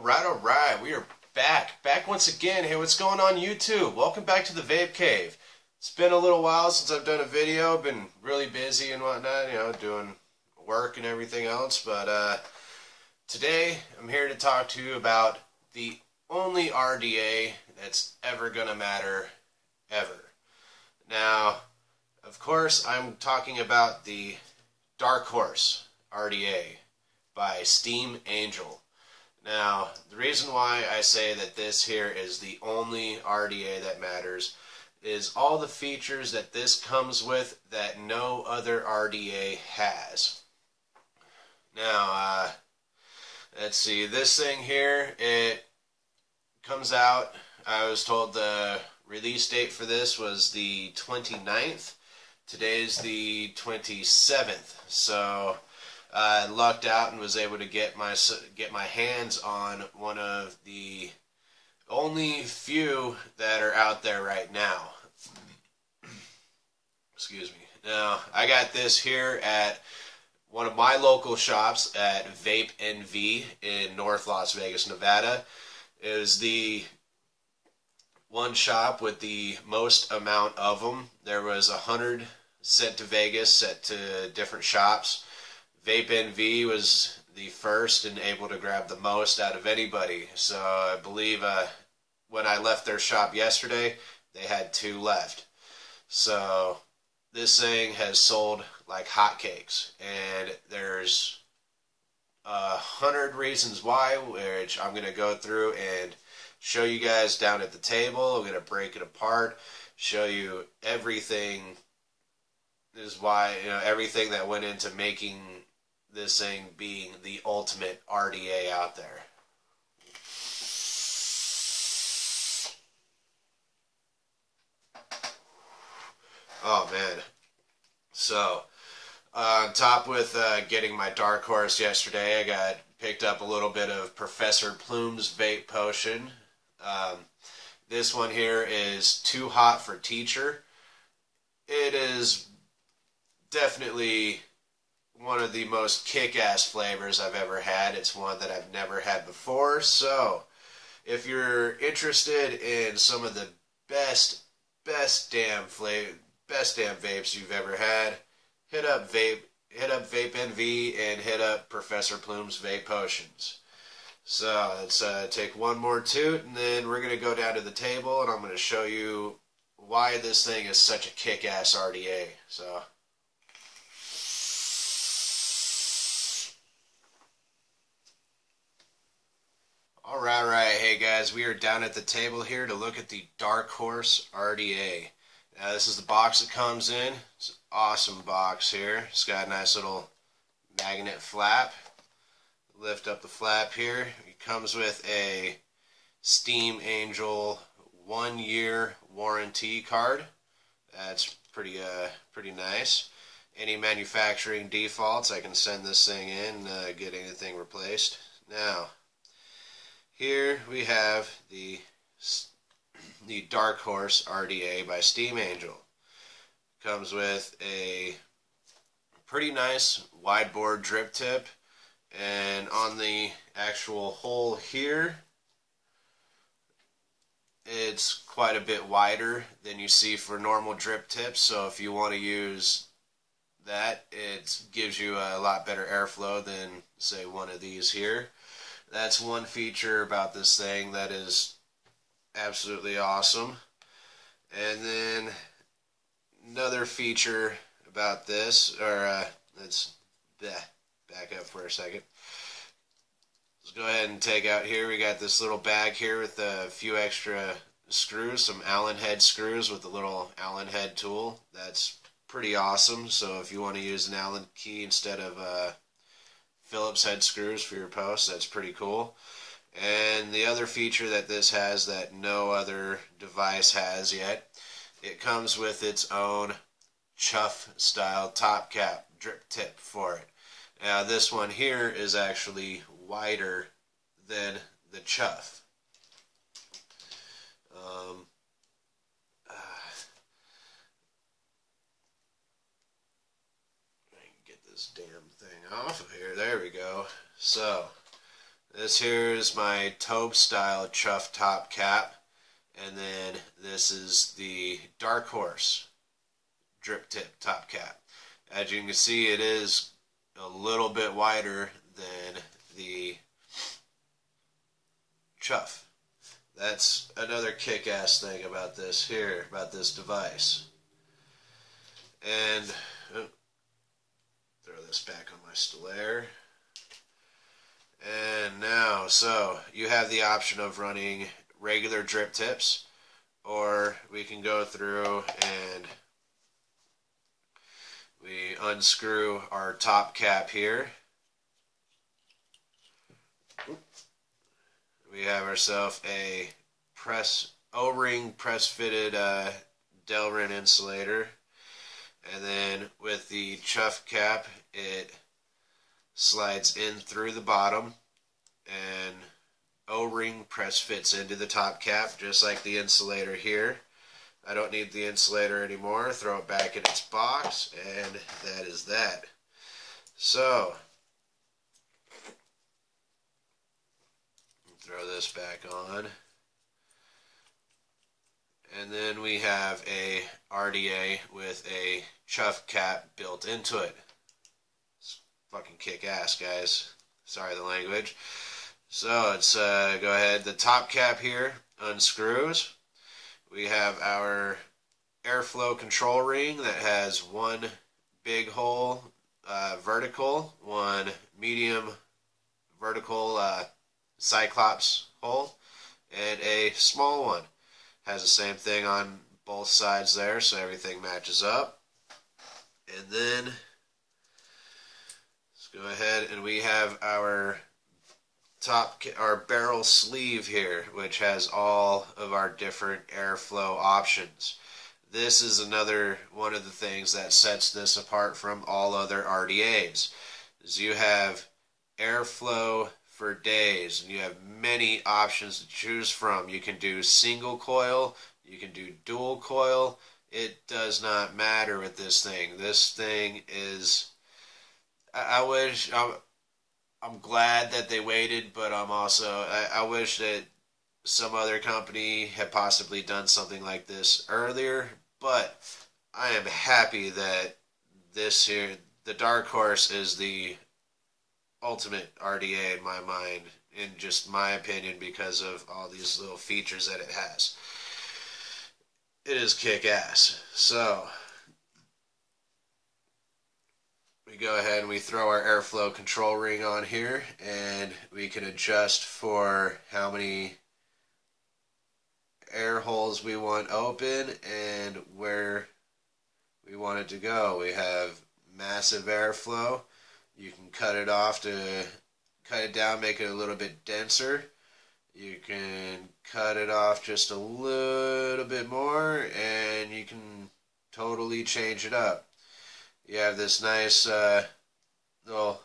All right, we are back once again. Hey, what's going on YouTube? Welcome back to the Vape Cave. It's been a little while since I've done a video. I've been really busy and whatnot, you know, doing work and everything else. But today I'm here to talk to you about the only RDA that's ever gonna matter, ever. Now, of course, I'm talking about the Darkhorse RDA by steamangel. Now, the reason why I say that this here is the only RDA that matters is all the features that this comes with that no other RDA has. Now, let's see, this thing here, it comes out, I was told the release date for this was the 29th. Today's the 27th, so I lucked out and was able to get my hands on one of the only few that are out there right now. Excuse me. Now, I got this here at one of my local shops at VapingWhale in North Las Vegas, Nevada. It is the one shop with the most amount of them. There was 100 sent to Vegas, sent to different shops. VapingWhale was the first and able to grab the most out of anybody. So I believe when I left their shop yesterday, they had 2 left. So this thing has sold like hotcakes, and there's 100 reasons why, which I'm going to go through and show you guys down at the table. I'm going to break it apart, show you everything. This is why, you know, everything that went into making this thing being the ultimate RDA out there. Oh man. So, on top with getting my Darkhorse yesterday, I picked up a little bit of Professor Plume's vape potion. This one here is Too Hot for Teacher. It is definitely one of the most kick-ass flavors I've ever had. It's one that I've never had before. So, if you're interested in some of the best damn vapes you've ever had, hit up VapingWhale and hit up Professor Plume's vape potions. So let's take one more toot, and then we're going to go down to the table, and I'm going to show you why this thing is such a kick-ass RDA. So. Alright, hey guys, we are down at the table here to look at the Darkhorse RDA. Now this is the box it comes in. It's an awesome box here. It's got a nice little magnet flap. Lift up the flap here. It comes with a steamangel 1-year warranty card. That's pretty nice. Any manufacturing defaults, I can send this thing in and get anything replaced. Now, here we have the Darkhorse RDA by steamangel. Comes with a pretty nice wide bore drip tip, and on the actual hole here, it's quite a bit wider than you see for normal drip tips. So if you want to use that, it gives you a lot better airflow than, say, one of these here. That's one feature about this thing that is absolutely awesome. And then another feature about this, or let's back up for a second. Let's go ahead and take out here. We got this little bag here with a few extra screws, some Allen head screws with a little Allen head tool. That's pretty awesome. So if you want to use an Allen key instead of Phillips head screws for your post, that's pretty cool. And the other feature that this has that no other device has yet, it comes with its own chuff style top cap drip tip for it. Now this one here is actually wider than the chuff. I can get this damn thing off of here. There we go. So This here is my Taube style chuff top cap, and then this is the Darkhorse drip tip top cap. As you can see, it is a little bit wider than the chuff. That's another kick-ass thing about this here, about this device. And throw this back on my Stellaire. And now, so you have the option of running regular drip tips, or we can go through and we unscrew our top cap here. We have ourselves a O-ring press fitted Delrin insulator, and then with the chuff cap it slides in through the bottom, and O-ring press fits into the top cap just like the insulator here. I don't need the insulator anymore. Throw it back in its box, and that is that. So throw this back on, and then we have a RDA with a chuff cap built into it. It's fucking kick ass, guys. Sorry the language. So let's go ahead. The top cap here unscrews. We have our airflow control ring that has one big hole vertical, one medium vertical Cyclops hole, and a small one. Has the same thing on both sides there, so everything matches up. And then let's go ahead, and we have our barrel sleeve here, which has all of our different airflow options. This is another one of the things that sets this apart from all other RDAs, is you have airflow for days, and you have many options to choose from. You can do single coil, you can do dual coil. It does not matter with this thing. This thing is, I'm glad that they waited, but I wish that some other company had possibly done something like this earlier, but I am happy that this here, the Darkhorse, is the ultimate RDA in my mind, in just my opinion, because of all these little features that it has. It is kick-ass. So we go ahead and we throw our airflow control ring on here, and we can adjust for how many air holes we want open and where we want it to go. We have massive airflow. You can cut it off to cut it down, make it a little bit denser. You can cut it off just a little bit more, and you can totally change it up. You have this nice little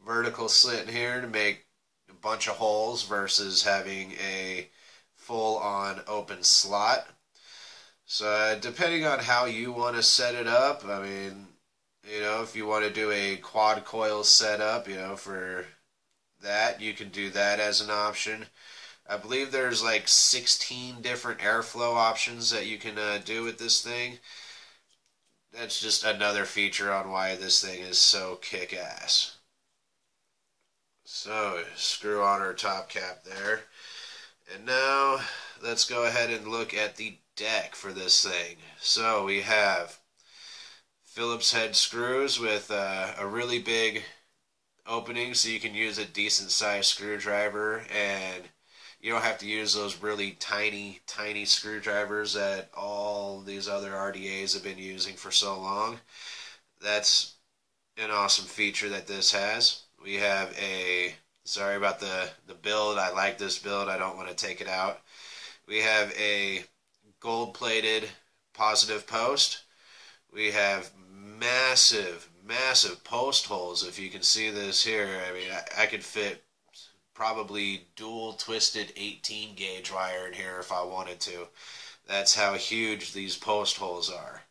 vertical slit in here to make a bunch of holes versus having a full-on open slot. So depending on how you want to set it up, I mean, you know, if you want to do a quad coil setup, you know, for that, you can do that as an option. I believe there's like 16 different airflow options that you can do with this thing. That's just another feature on why this thing is so kick-ass. So, screw on our top cap there. And now, let's go ahead and look at the deck for this thing. So, we have Phillips head screws with a really big opening, so you can use a decent sized screwdriver, and you don't have to use those really tiny screwdrivers that all these other RDAs have been using for so long. That's an awesome feature that this has. We have a, sorry about the build, I like this build, I don't want to take it out. We have a gold plated positive post. We have massive post holes. If you can see this here, I mean, I could fit probably dual twisted 18 gauge wire in here if I wanted to. That's how huge these post holes are.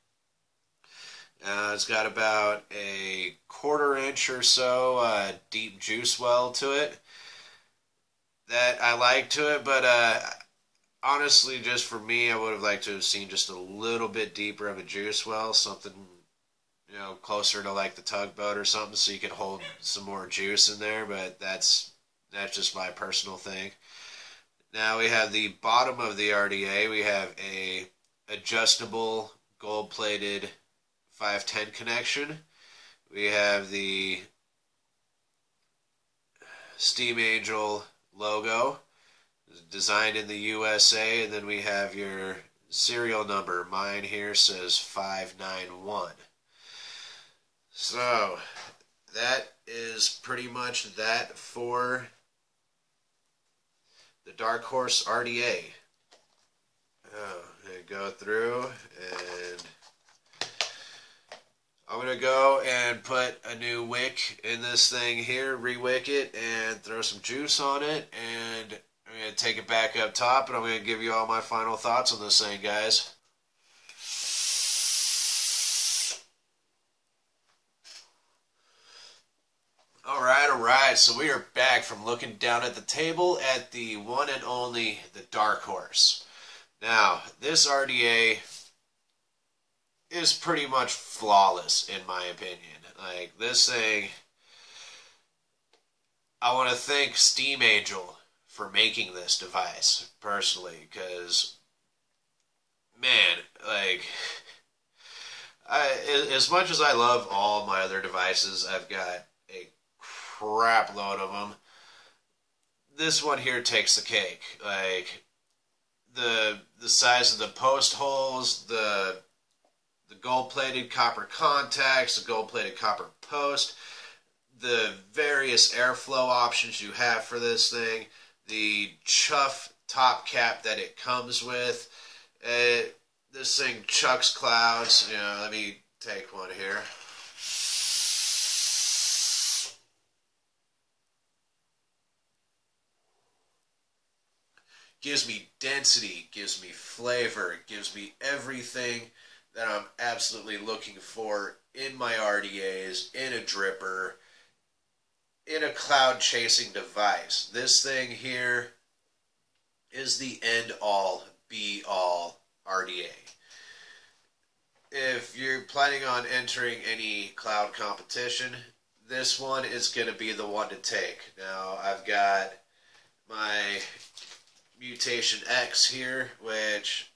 It's got about a 1/4 inch or so deep juice well to it. that I like to it, but honestly, just for me, I would have liked to have seen just a little bit deeper of a juice well, something, you know, closer to like the tugboat or something, so you could hold some more juice in there. But that's just my personal thing. Now we have the bottom of the RDA. We have a adjustable gold-plated 510 connection. We have the steamangel logo, designed in the USA, and then we have your serial number. Mine here says 591. So that is pretty much that for the Darkhorse RDA. I'm going to go through, and I'm going to go and put a new wick in this thing here, re-wick it, and throw some juice on it, and I'm going to take it back up top, and I'm going to give you all my final thoughts on this thing, guys. Alright, so we are back from looking down at the table at the one and only, the Darkhorse. Now, this RDA is pretty much flawless, in my opinion. Like, this thing, I want to thank steamangel for making this device, personally, because, man, like, as much as I love all my other devices, I've got a crap load of them. This one here takes the cake. Like, the size of the post holes, the gold-plated copper contacts, the gold-plated copper post, the various airflow options you have for this thing, the chuff top cap that it comes with. This thing chucks clouds. You know, let me take one here. Gives me density, gives me flavor, gives me everything that I'm absolutely looking for in my RDAs, in a dripper, in a cloud chasing device. This thing here is the end-all, be-all RDA. If you're planning on entering any cloud competition, this one is going to be the one to take. Now, I've got my Mutation X here, which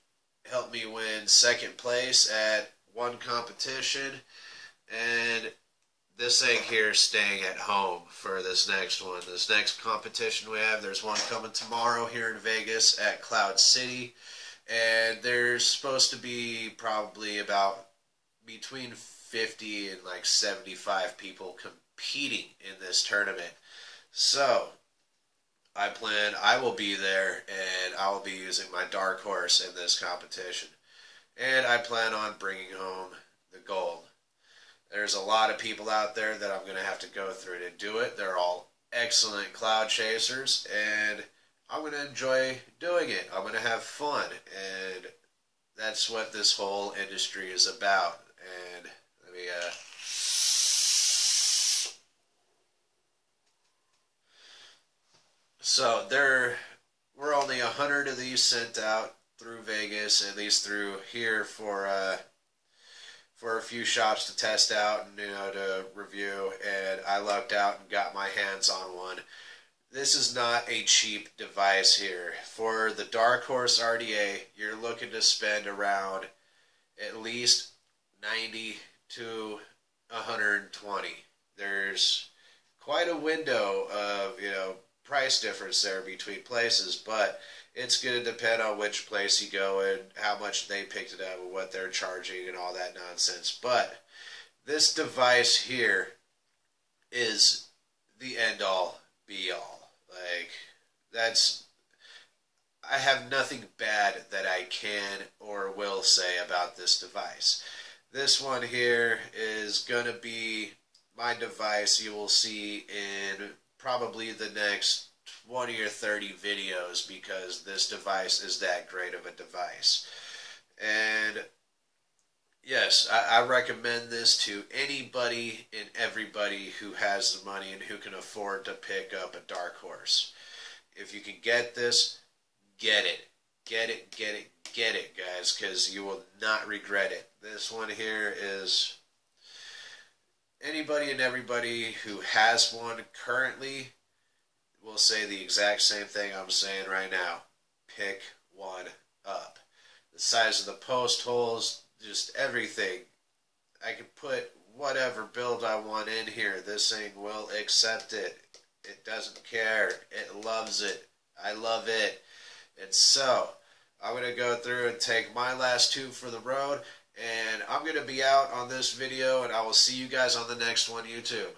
helped me win second place at one competition, and this thing here is staying at home for this next one. This next competition we have, there's one coming tomorrow here in Vegas at Cloud City, and there's supposed to be probably about between 50 and like 75 people competing in this tournament. So I will be there, and I will be using my Darkhorse in this competition. And I plan on bringing home the gold. There's a lot of people out there that I'm going to have to go through to do it. They're all excellent cloud chasers, and I'm going to enjoy doing it. I'm going to have fun, and that's what this whole industry is about. And let me so we're only 100 of these sent out through Vegas, at least through here for a few shops to test out and, you know, to review, and I lucked out and got my hands on one. This is not a cheap device here. For the Darkhorse RDA, you're looking to spend around at least 90 to 120. There's quite a window of, you know, price difference there between places, but it's going to depend on which place you go and how much they picked it up and what they're charging and all that nonsense. But this device here is the end-all, be-all. Like, I have nothing bad that I can or will say about this device. This one here is going to be my device you will see in probably the next 20 or 30 videos, because this device is that great of a device. And yes, I recommend this to anybody and everybody who has the money and who can afford to pick up a Darkhorse. if you can get this, get it. Get it, get it, get it, guys, because you will not regret it. This one here is anybody and everybody who has one currently will say the exact same thing I'm saying right now. Pick one up. The size of the post holes, just everything. I can put whatever build I want in here. This thing will accept it. It doesn't care. It loves it. I love it. And so, I'm going to go through and take my last tube for the road. And I'm going to be out on this video, and I will see you guys on the next one, YouTube.